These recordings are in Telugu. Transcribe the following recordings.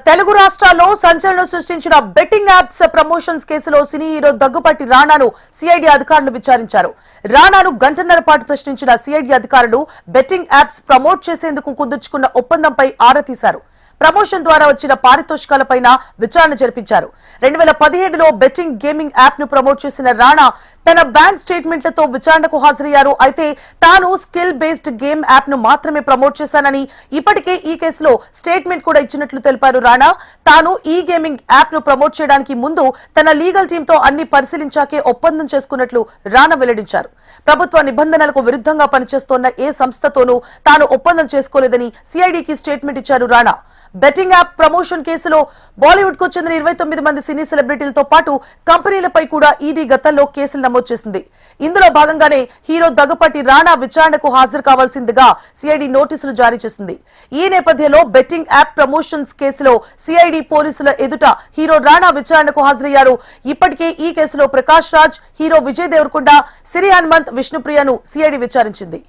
తెలుగు రాష్ట్రాల్లో సంచలనం సృష్టించిన బెట్టింగ్ యాప్స్ ప్రమోషన్స్ కేసులో సినీ హీరో దగ్గుపాటి రాణాను సిఐడి అధికారులు విచారించారు. రాణాను గంటన్నర పాటు ప్రశ్నించిన సిఐడి అధికారులు బెట్టింగ్ యాప్స్ ప్రమోట్ చేసేందుకు కుదుర్చుకున్న ఒప్పందంపై ఆరా తీశారు. ప్రమోషన్ ద్వారా వచ్చిన పారితోషికాలపైన విచారణ జరిపించారు. 2017లో బెట్టింగ్ గేమింగ్ యాప్ ను ప్రమోట్ చేసిన రాణా తన బ్యాంక్ స్టేట్మెంట్లతో విచారణకు హాజరయ్యారు. అయితే తాను స్కిల్ బేస్డ్ గేమ్ యాప్ ను మాత్రమే ప్రమోట్ చేశానని, ఇప్పటికే ఈ కేసులో స్టేట్మెంట్ కూడా ఇచ్చినట్లు తెలిపారు. రాణా తాను ఈ గేమింగ్ యాప్ ను ప్రమోట్ చేయడానికి ముందు తన లీగల్ టీమ్ తో అన్ని పరిశీలించాకే ఒప్పందం చేసుకున్నట్లు రాణా వెల్లడించారు. ప్రభుత్వ నిబంధనలకు విరుద్ధంగా పనిచేస్తోన్న ఏ సంస్థతోనూ తాను ఒప్పందం చేసుకోలేదని సిఐడికి స్టేట్మెంట్ ఇచ్చారు రాణా. బెట్టింగ్ యాప్ ప్రమోషన్ కేసులో బాలీవుడ్ కు చెందిన 29 మంది సినీ సెలబ్రిటీలతో పాటు కంపెనీలపై కూడా ఈడీ గతంలో కేసులు నమోదు చేసింది. ఇందులో భాగంగానే హీరో దగ్గుపాటి రాణా విచారణకు హాజరు కావాల్సిందిగా సిఐడి నోటీసులు జారీ చేసింది. ఈ నేపథ్యంలో బెట్టింగ్ యాప్ ప్రమోషన్స్ కేసులో సిఐడి పోలీసుల ఎదుట హీరో రాణా విచారణకు హాజరయ్యారు. ఇప్పటికే ఈ కేసులో ప్రకాష్ రాజ్, హీరో విజయ్ దేవరకొండ, సిరి హనుమంత్, విష్ణుప్రియను సిఐడి విచారించింది.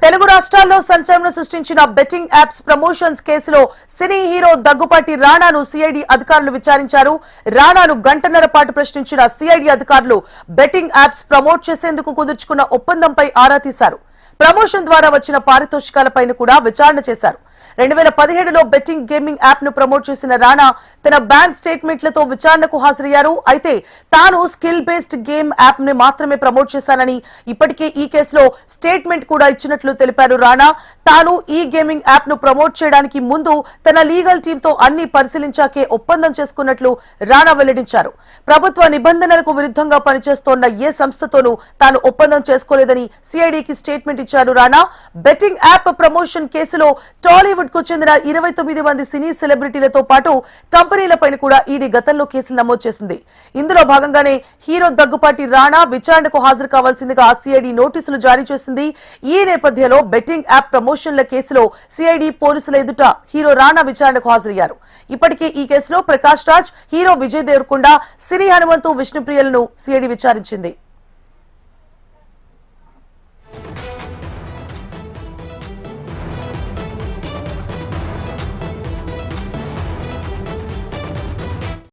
తెలుగు రాష్ట్రాల్లో సంచలనం సృష్టించిన బెట్టింగ్ యాప్స్ ప్రమోషన్స్ కేసులో సినీ హీరో దగ్గుపాటి రాణాను సిఐడి అధికారులు విచారించారు. రాణాను గంటన్నర పాటు ప్రశ్నించిన సిఐడి అధికారులు బెట్టింగ్ యాప్స్ ప్రమోట్ చేసేందుకు కుదుర్చుకున్న ఒప్పందంపై ఆరా తీశారు. ప్రమోషన్ ద్వారా వచ్చిన పారితోషికాలపైన కూడా విచారణ చేశారు. 2017లో బెట్టింగ్ గేమింగ్ యాప్ ను ప్రమోట్ చేసిన రాణా తన బ్యాంక్ స్టేట్మెంట్లతో విచారణకు హాజరయ్యారు. అయితే తాను స్కిల్ బేస్డ్ గేమ్ యాప్ ని మాత్రమే ప్రమోట్ చేశానని, ఇప్పటికే ఈ కేసులో స్టేట్మెంట్ కూడా ఇచ్చినట్లు తెలిపారు. రాణా తాను ఈ గేమింగ్ యాప్ ను ప్రమోట్ చేయడానికి ముందు తన లీగల్ టీమ్ తో అన్ని పరిశీలించాకే ఒప్పందం చేసుకున్నట్లు రాణా వెల్లడించారు. ప్రభుత్వ నిబంధనలకు విరుద్ధంగా పనిచేస్తోన్న ఏ సంస్థతోనూ తాను ఒప్పందం చేసుకోలేదని సిఐడికి స్టేట్మెంట్ ఇచ్చారు. రాణా బెట్టింగ్ యాప్ ప్రమోషన్ కేసులో టాలీవుడ్ కు చెందిన 29 మంది సినీ సెలబ్రిటీలతో పాటు కంపెనీలపైన కూడా ఈడీ గతంలో కేసులు నమోదు చేసింది. ఇందులో భాగంగానే హీరో దగ్గుపాటి రాణా విచారణకు హాజరు కావాల్సిందిగా సిఐడి నోటీసులు జారీ చేసింది. ఈ నేపథ్యంలో బెట్టింగ్ యాప్ ప్రమోషన్ల కేసులో సిఐడి పోలీసుల ఎదుట హీరో రాణా విచారణకు హాజరయ్యారు. ఇప్పటికే ఈ కేసులో ప్రకాష్ రాజ్, హీరో విజయ్ దేవరకొండ, సిరి హనుమంతు, విష్ణుప్రియలను సిఐడి విచారించింది.